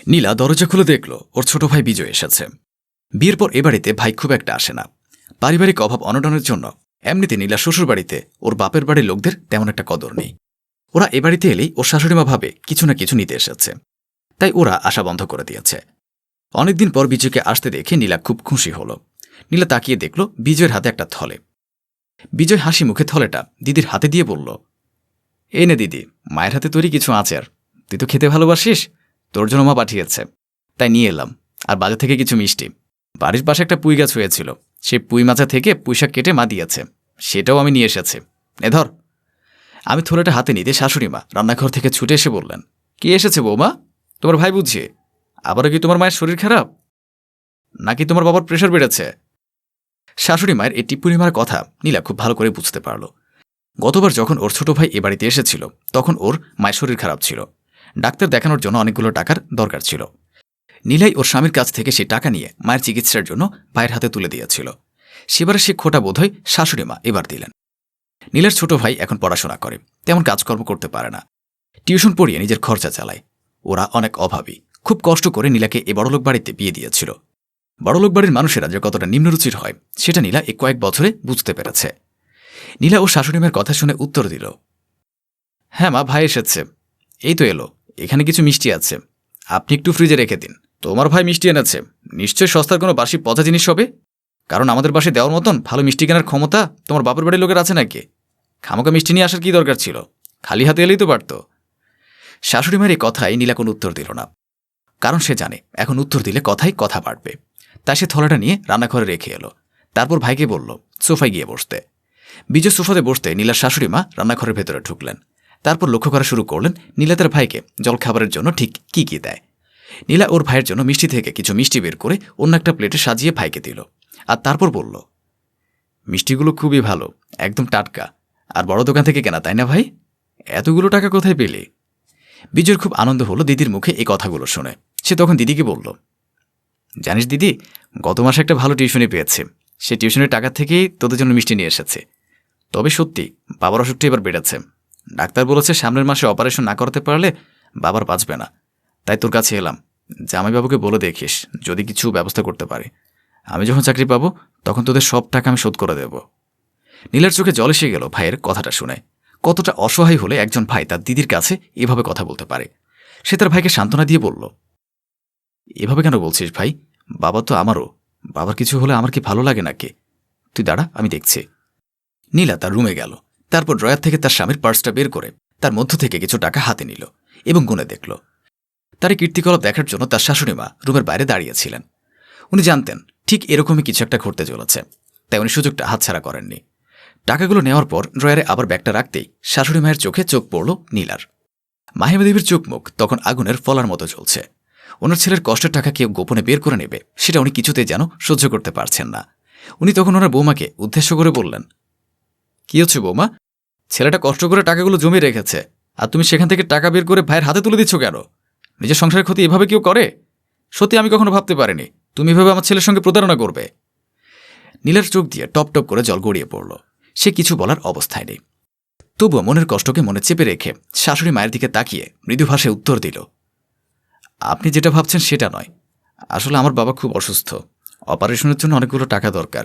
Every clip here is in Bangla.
নীলা দরজা খুলে দেখল ওর ছোট ভাই বিজয় এসেছে। বিয়ের পর এ বাড়িতে ভাই খুব একটা আসে না। পারিবারিক অভাব অনটনের জন্য এমনিতে নীলা শ্বশুর বাড়িতে ওর বাপের বাড়ির লোকদের তেমন একটা কদর নেই। ওরা এ বাড়িতে এলেই ওর শাশুড়িমা ভাবে কিছু না কিছু নিতে এসেছে, তাই ওরা আশা বন্ধ করে দিয়েছে। অনেকদিন পর বিজয়কে আসতে দেখে নীলা খুব খুশি হল। নীলা তাকিয়ে দেখল বিজয়ের হাতে একটা থলে। বিজয় হাসি মুখে থলেটা দিদির হাতে দিয়ে বলল, এই নে দিদি, মায়ের হাতে তৈরি কিছু আচার, তুই তো খেতে ভালোবাসিস, তোর জন্য মা পাঠিয়েছে, তাই নিয়ে এলাম। আর বাজার থেকে কিছু মিষ্টি। বাড়ির পাশে একটা পুঁই গাছ হয়েছিল, সেই পুঁই মাচা থেকে পুঁইশাক কেটে মা দিয়েছে, সেটাও আমি নিয়ে এসেছি, এ ধর। আমি থলেটা হাতে নিতে শাশুড়িমা রান্নাঘর থেকে ছুটে এসে বললেন, কি এসেছে বৌমা? তোমার ভাই বুঝিয়ে? আবারও কি তোমার মায়ের শরীর খারাপ, নাকি তোমার বাবার প্রেশার বেড়েছে? শাশুড়ি মায়ের এই টিপ্পনি মারার কথা নীলা খুব ভালো করে বুঝতে পারল। গতবার যখন ওর ছোট ভাই এ বাড়িতে এসেছিল তখন ওর মায়ের শরীর খারাপ ছিল, ডাক্তার দেখানোর জন্য অনেকগুলো টাকার দরকার ছিল। নীলাই ওর স্বামীর কাছ থেকে সেই টাকা নিয়ে মায়ের চিকিৎসার জন্য ভাইয়ের হাতে তুলে দিয়েছিল। সেবারে সে খোটা বোধহয় শাশুড়ি মা এবার দিলেন। নীলার ছোট ভাই এখন পড়াশোনা করে, তেমন কাজকর্ম করতে পারে না, টিউশন পড়িয়ে নিজের খরচা চালায়। ওরা অনেক অভাবী, খুব কষ্ট করে নীলাকে এ বড়লোক বাড়িতে বিয়ে দিয়েছিল। বড়লোক বাড়ির মানুষেরা যে কতটা নিম্নরুচির হয় সেটা নীলা এই কয়েক বছরে বুঝতে পেরেছে। নীলা ও শাশুড়িমার কথা শুনে উত্তর দিল, হ্যাঁ মা, ভাই এসেছে, এই তো এলো, এখানে কিছু মিষ্টি আছে, আপনি একটু ফ্রিজে রেখে দিন। তোমার ভাই মিষ্টি এনেছে, নিশ্চয় সস্তার কোনো বাসি পচা জিনিস হবে, কারণ আমাদের বাসে দেওয়ার মতন ভালো মিষ্টি কেনার ক্ষমতা তোমার বাপের বাড়ির লোকের আছে নাকি? খামোকা মিষ্টি নিয়ে আসার কি দরকার ছিল, খালি হাতে এলেই তো পারত। শাশুড়িমার এই কথায় নীলা কোনো উত্তর দিল না, কারণ সে জানে এখন উত্তর দিলে কথাই কথা বাড়বে। তাই সে থলাটা নিয়ে রান্নাঘরে রেখে এলো। তারপর ভাইকে বলল সোফায় গিয়ে বসতে। বিজয় সোফাতে বসতে নীলার শাশুড়িমা রান্নাঘরের ভেতরে ঢুকলেন। তারপর লক্ষ্য করা শুরু করলেন নীলা তার ভাইকে জলখাবারের জন্য ঠিক কি কি দেয়। নীলা ওর ভাইয়ের জন্য মিষ্টি থেকে কিছু মিষ্টি বের করে অন্য একটা প্লেটে সাজিয়ে ভাইকে দিল, আর তারপর বলল, মিষ্টিগুলো খুবই ভালো, একদম টাটকা, আর বড় দোকান থেকে কেনা, তাই না ভাই? এতগুলো টাকা কোথায় পেলে? বিজয়ের খুব আনন্দ হলো দিদির মুখে এই কথাগুলো শুনে। সে তখন দিদিকে বলল, জানিস দিদি, গত মাসে একটা ভালো টিউশনি পেয়েছে, সে টিউশনের টাকা থেকেই তোদের জন্য মিষ্টি নিয়ে এসেছে। তবে সত্যি বাবার অসুখটা এবার বেড়েছে, ডাক্তার বলেছে সামনের মাসে অপারেশন না করতে পারলে বাবার বাঁচবে না। তাই তোর কাছে এলাম, জামাইবাবুকে বলে দেখিস যদি কিছু ব্যবস্থা করতে পারে। আমি যখন চাকরি পাবো তখন তোদের সব টাকা আমি শোধ করে দেব। নীলার চোখে জল এসে গেল ভাইয়ের কথাটা শুনে। কতটা অসহায় হলে একজন ভাই তার দিদির কাছে এভাবে কথা বলতে পারে। সে তার ভাইকে সান্ত্বনা দিয়ে বলল, এভাবে কেন বলছিস ভাই, বাবা তো আমারও, বাবার কিছু হলে আমার কি ভালো লাগে নাকি? তুই দাঁড়া, আমি দেখছি। নীলা তার রুমে গেল, তারপর ড্রয়ার থেকে তার স্বামীর পার্সটা বের করে তার মধ্য থেকে কিছু টাকা হাতে নিল এবং গুনে দেখল। তার এই কীর্তিকলাপ দেখার জন্য তার শাশুড়িমা রুমের বাইরে দাঁড়িয়েছিলেন। উনি জানতেন ঠিক এরকমই কিছু একটা ঘটতে চলেছে, তাই উনি সুযোগটা হাতছাড়া করেননি। টাকাগুলো নেওয়ার পর ড্রয়ারে আবার ব্যাগটা রাখতেই শাশুড়ি মায়ের চোখে চোখ পড়ল নীলার। মাহিমা দেবীর চোখ মুখ তখন আগুনের ফলার মতো চলছে। ওনার ছেলের কষ্টের টাকা কেউ গোপনে বের করে নেবে সেটা উনি কিছুতেই যেন সহ্য করতে পারছেন না। উনি তখন ওনার বৌমাকে উদ্দেশ্য করে বললেন, কি হচ্ছে বৌমা, ছেলেটা কষ্ট করে টাকাগুলো জমিয়ে রেখেছে, আর তুমি সেখান থেকে টাকা বের করে ভাইয়ের হাতে তুলে দিচ্ছ কেন? নিজের সংসারের ক্ষতি এভাবে কেউ করে? সত্যি আমি কখনো ভাবতে পারিনি তুমি এভাবে আমার ছেলের সঙ্গে প্রতারণা করবে। নীলার চোখ দিয়ে টপ টপ করে জল গড়িয়ে পড়ল। সে কিছু বলার অবস্থায় নেই, তবুও মনের কষ্টকে মনে চেপে রেখে শাশুড়ি মায়ের দিকে তাকিয়ে মৃদু ভাষায় উত্তর দিল, আপনি যেটা ভাবছেন সেটা নয়, আসলে আমার বাবা খুব অসুস্থ, অপারেশনের জন্য অনেকগুলো টাকা দরকার,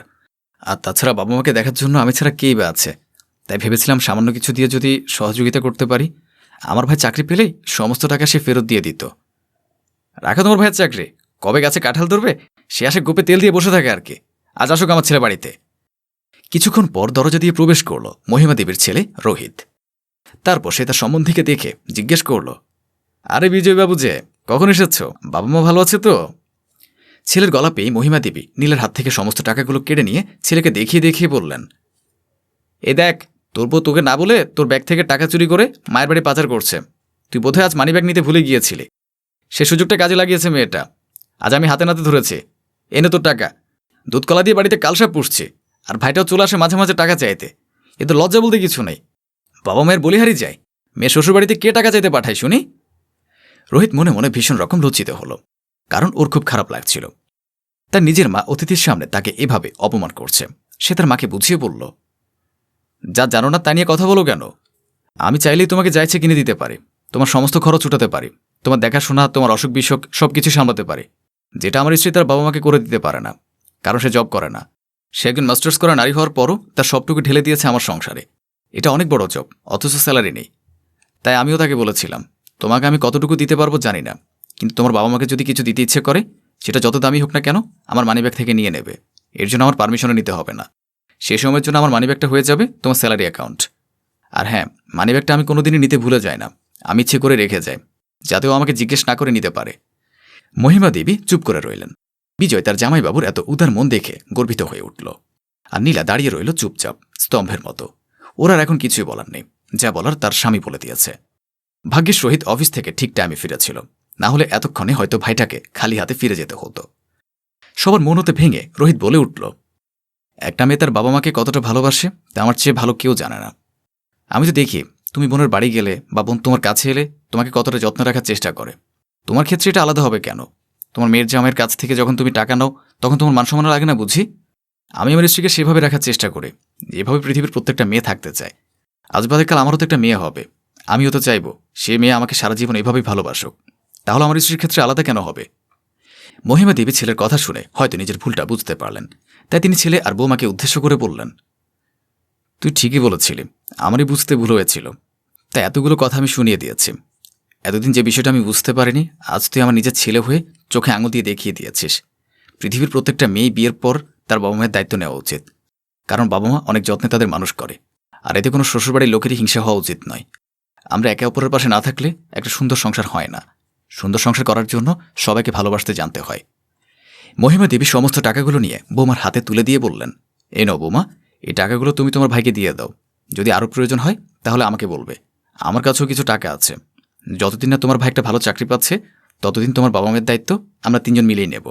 আর তাছাড়া বাবা মাকে দেখার জন্য আমি ছাড়া কেই বা আছে। তাই ভেবেছিলাম সামান্য কিছু দিয়ে যদি সহযোগিতা করতে পারি, আমার ভাই চাকরি পেলেই সমস্ত টাকা সে ফেরত দিয়ে দিত। রাখো তোমার ভাইয়ের চাকরি, কবে গাছে কাঁঠাল ধরবে সে আসে গোপে তেল দিয়ে বসে থাকে আর কি। আজ আসুক আমার ছেলে বাড়িতে। কিছুক্ষণ পর দরজা দিয়ে প্রবেশ করল মহিমা দেবীর ছেলে রোহিত। তারপর সে তার সম্বন্ধীকে দেখে জিজ্ঞেস করল, আরে বিজয়বাবু যে, কখন এসেছ? বাবা মা ভালো আছে তো? ছেলের গলা পেয়ে মহিমা দেবী নীলের হাত থেকে সমস্ত টাকাগুলো কেড়ে নিয়ে ছেলেকে দেখিয়ে দেখিয়ে বললেন, এই দেখ, তোর বউ তোকে না বলে তোর ব্যাগ থেকে টাকা চুরি করে মায়ের বাড়ি পাচার করছে। তুই বোধহয় আজ মানি ব্যাগ নিতে ভুলে গিয়েছিলি, সে সুযোগটা কাজে লাগিয়েছে মেয়েটা। আজ আমি হাতে নাতে ধরেছি, এনে তোর টাকা। দুধকলা দিয়ে বাড়িতে কালসাপ পুষছে, আর ভাইটাও চলে আসে মাঝে মাঝে টাকা চাইতে। এ তো লজ্জা বলতে কিছু নেই, বাবা মায়ের বলিহারি যায়, মেয়ে শ্বশুরবাড়িতে কে টাকা চাইতে পাঠায় শুনি? রোহিত মনে মনে ভীষণ রকম লজ্জিত হল, কারণ ওর খুব খারাপ লাগছিল তার নিজের মা অতিথির সামনে তাকে এভাবে অপমান করছে। সে তার মাকে বুঝিয়ে বলল, যা জানো না তা নিয়ে কথা বলো কেন? আমি চাইলেই তোমাকে যাইছে কিনে দিতে পারি, তোমার সমস্ত খরচ উঠাতে পারি, তোমার দেখাশোনা, তোমার অসুখ বিসুখ সবকিছু সামলাতে পারে, যেটা আমার স্ত্রী তার বাবা মাকে করে দিতে পারে না, কারণ সে জব করে না। সে একজন মাস্টার্স করা নারী হওয়ার পরও তার সবটুকু ঢেলে দিয়েছে আমার সংসারে। এটা অনেক বড় জব, অথচ স্যালারি নেই। তাই আমিও তাকে বলেছিলাম, তোমাকে আমি কতটুকু দিতে পারবো জানি না, কিন্তু তোমার বাবা মাকে যদি কিছু দিতে ইচ্ছে করে, সেটা যত দামি হোক না কেন, আমার মানিব্যাগ থেকে নিয়ে নেবে। এর জন্য আমার পারমিশনও নিতে হবে না। সেই সময়ের জন্য আমার মানিব্যাগটা হয়ে যাবে তোমার স্যালারি অ্যাকাউন্ট। আর হ্যাঁ, মানিব্যাগটা আমি কোনোদিনই নিতে ভুলে যাই না, আমি ইচ্ছে করে রেখে যাই, যাতেও আমাকে জিজ্ঞেস না করে নিতে পারে। মহিমা দেবী চুপ করে রইলেন। বিজয় তার জামাইবাবুর এত উদার মন দেখে গর্বিত হয়ে উঠল। আর নীলা দাঁড়িয়ে রইল চুপচাপ, স্তম্ভের মতো। ওর আর এখন কিছুই বলার নেই, যা বলার তার স্বামী বলে দিয়েছে। ভাগ্যেশ রোহিত অফিস থেকে ঠিক টাইমে ফিরেছিল, না হলে এতক্ষণে হয়তো ভাইটাকে খালি হাতে ফিরে যেতে হতো। সবার মন হতে ভেঙে রোহিত বলে উঠল, একটা মেয়ে তার বাবা মাকে কতটা ভালোবাসে তা আমার চেয়ে ভালো কেউ জানে না। আমি তো দেখি তুমি বোনের বাড়ি গেলে বা বোন তোমার কাছে এলে তোমাকে কতটা যত্ন রাখার চেষ্টা করে। তোমার ক্ষেত্রে এটা আলাদা হবে কেন? তোমার মেয়ের জামাইয়ের কাছ থেকে যখন তুমি টাকা নাও, তখন তোমার মান সম্মান লাগে না বুঝি? আমি আমার স্ত্রীকে সেভাবে রাখার চেষ্টা করি, যেভাবে পৃথিবীর প্রত্যেকটা মেয়ে থাকতে চায়। আজ বাদে কাল আমারও তো একটা মেয়ে হবে, আমিও তো চাইব সে মেয়ে আমাকে সারা জীবন এভাবেই ভালোবাসুক। তাহলে আমার স্ত্রীর ক্ষেত্রে আলাদা কেন হবে? মহিমা দেবী ছেলের কথা শুনে হয়তো নিজের ভুলটা বুঝতে পারলেন, তাই তিনি ছেলে আর বৌমাকে উদ্দেশ্য করে বললেন, তুই ঠিকই বলেছিলি, আমারই বুঝতে ভুল হয়েছিল, তাই এতগুলো কথা আমি শুনিয়ে দিয়েছি। এতদিন যে বিষয়টা আমি বুঝতে পারিনি, আজ তুই আমার নিজের ছেলে হয়ে চোখে আঙুল দিয়ে দেখিয়ে দিয়েছিস। পৃথিবীর প্রত্যেকটা মেয়ে বিয়ের পর তার বাবা মায়ের দায়িত্ব নেওয়া উচিত, কারণ বাবা মা অনেক যত্নে তাদের মানুষ করে। আর এতে কোনো শ্বশুরবাড়ির লোকেরই হিংসা হওয়া উচিত নয়। আমরা একে অপরের পাশে না থাকলে একটা সুন্দর সংসার হয় না। সুন্দর সংসার করার জন্য সবাইকে ভালোবাসতে জানতে হয়। মহিমা দেবী সমস্ত টাকাগুলো নিয়ে বৌমার হাতে তুলে দিয়ে বললেন, এই নাও বৌমা, এই টাকাগুলো তুমি তোমার ভাইকে দিয়ে দাও। যদি আরও প্রয়োজন হয় তাহলে আমাকে বলবে, আমার কাছেও কিছু টাকা আছে। যতদিন না তোমার ভাই একটা ভালো চাকরি পাচ্ছে, ততদিন তোমার বাবা মায়ের দায়িত্ব আমরা তিনজন মিলেই নেব।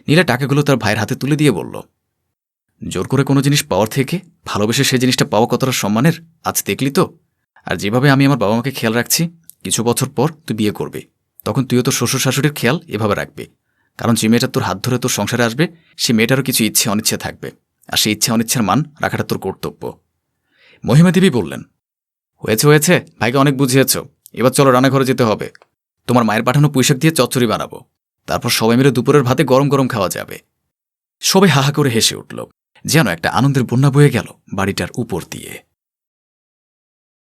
নীলা টাকাগুলো তার ভাইয়ের হাতে তুলে দিয়ে বলল, জোর করে কোনো জিনিস পাওয়ার থেকে ভালোবেসে সেই জিনিসটা পাওয়া কতটা সম্মানের আজ দেখলি তো। আর যেভাবে আমি আমার বাবা মাকে খেয়াল রাখছি, কিছু বছর পর তুই বিয়ে করবি, তখন তুইও তোর শ্বশুর শাশুড়ির খেয়াল এভাবে রাখবি। কারণ যে মেয়েটা তোর হাত ধরে তোর সংসারে আসবে, সে মেয়েটারও কিছু ইচ্ছে অনিচ্ছে থাকবে, আর সেই ইচ্ছে অনিচ্ছার মান রাখাটা তোর কর্তব্য। মহিমা দেবী বললেন, হয়েছে হয়েছে, ভাইকে অনেক বুঝিয়েছ, এবার চলো রান্নাঘরে যেতে হবে। তোমার মায়ের পাঠানো পুঁইশাক দিয়ে চচ্চড়ি বানাবো, তারপর সবাই মিলে দুপুরের ভাতে গরম গরম খাওয়া যাবে। সবাই হাহা করে হেসে উঠল, যেন একটা আনন্দের বন্যা বয়ে গেল বাড়িটার উপর দিয়ে।